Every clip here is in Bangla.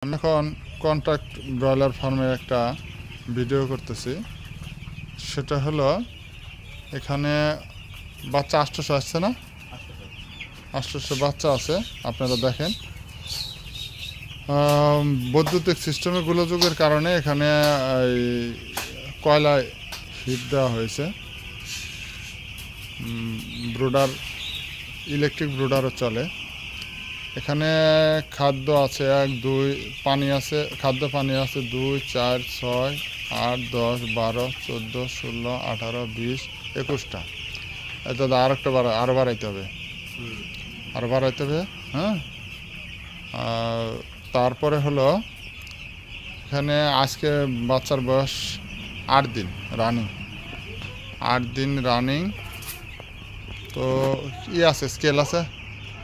আমি এখন কন্ট্রাক্ট ব্রয়লার ফার্মের একটা ভিডিও করতেছি। সেটা হলো এখানে বাচ্চা 800 আসছে না, 800 বাচ্চা আছে। আপনারা দেখেন বৈদ্যুতিক সিস্টেমে গোলযোগের কারণে এখানে এই কয়লায় হিট দেওয়া হয়েছে। ব্রুডার, ইলেকট্রিক ব্রুডারও চলে। এখানে খাদ্য আছে 1 2, পানি আছে, খাদ্য পানি আছে 2 4 6 8 10 12 14 16 18 20 21টা। এটা আরেকটা আরও বাড়াইতে হবে, আরও বাড়াইতে হবে। হ্যাঁ, তারপরে হলো এখানে আজকে বাচ্চার বয়স 8 দিন রানিং, 8 দিন রানিং। তো আছে, স্কেল আছে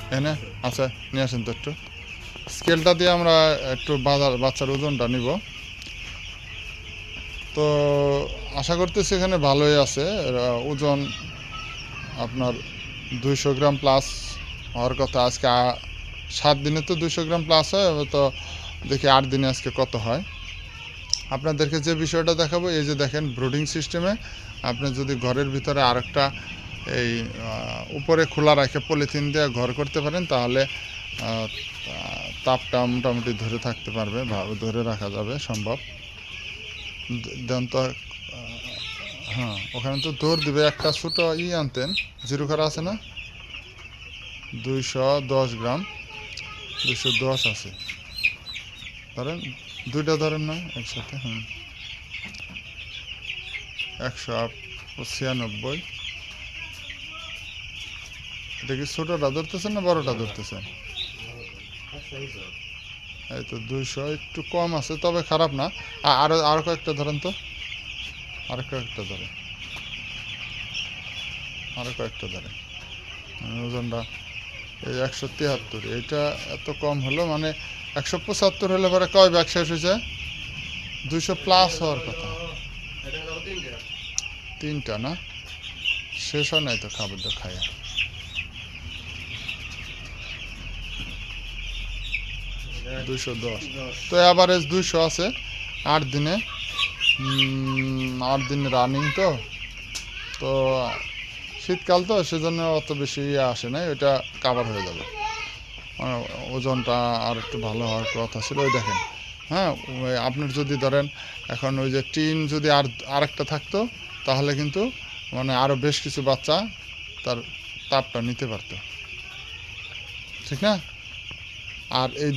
এখানে, আচ্ছা নিয়ে আসেন তো একটু। স্কেলটা দিয়ে আমরা একটু বাচ্চার ওজনটা নিব। তো আশা করতেছি এখানে ভালোই আছে। ওজন আপনার 200 গ্রাম প্লাস হওয়ার কথা। আজকে 7 দিনে তো 200 গ্রাম প্লাস হয়, তো দেখি 8 দিনে আজকে কত হয়। আপনাদেরকে যে বিষয়টা দেখাবো, এই যে দেখেন ব্রুডিং সিস্টেমে আপনি যদি ঘরের ভিতরে আরেকটা এই উপরে খোলা রেখে পলিথিন দিয়ে ঘর করতে পারেন, তাহলে তাপটা মোটামুটি ধরে থাকতে পারবে, ধরে রাখা যাবে সম্ভব। দেন তো হ্যাঁ, ওখানে তো দৌড় দিবে। একটা ছোটো আনতেন, জিরো খারা আছে না, 210 গ্রাম, 210 আছে। ধরেন দুইটা ধরেন না একসাথে। 196। এটা কি ছোটোটা ধরতেছেন না বড়টা ধরতেছেন? এই তো 200, একটু কম আছে, তবে খারাপ না। আরও কয়েকটা ধরেন তো, আরও কয়েকটা ধরে, আরও কয়েকটা ধরে। ওজনটা এই 173। এইটা এত কম হলো, মানে 175 হলে পরে কয় ব্যাগ শেষ হয়েছে? 200 প্লাস হওয়ার কথা। 3টা না, শেষ হয় নাই তো খাবার খাইয়া। 210, তো অ্যাভারেজ 200 আছে 8 দিনে। 8 দিন রানিং। তো তো শীতকাল তো, সেজন্য অত বেশি আসে না, ওইটা কাভার হয়ে যাবে। মানে ওজনটা আর একটু ভালো হওয়ার কথা ছিল। ওই দেখেন, হ্যাঁ, আপনার যদি ধরেন এখন ওই যে টিন যদি আরেকটা থাকতো, তাহলে কিন্তু মানে আরও বেশ কিছু বাচ্চা তার তাপটা নিতে পারতো, ঠিক না? আর এই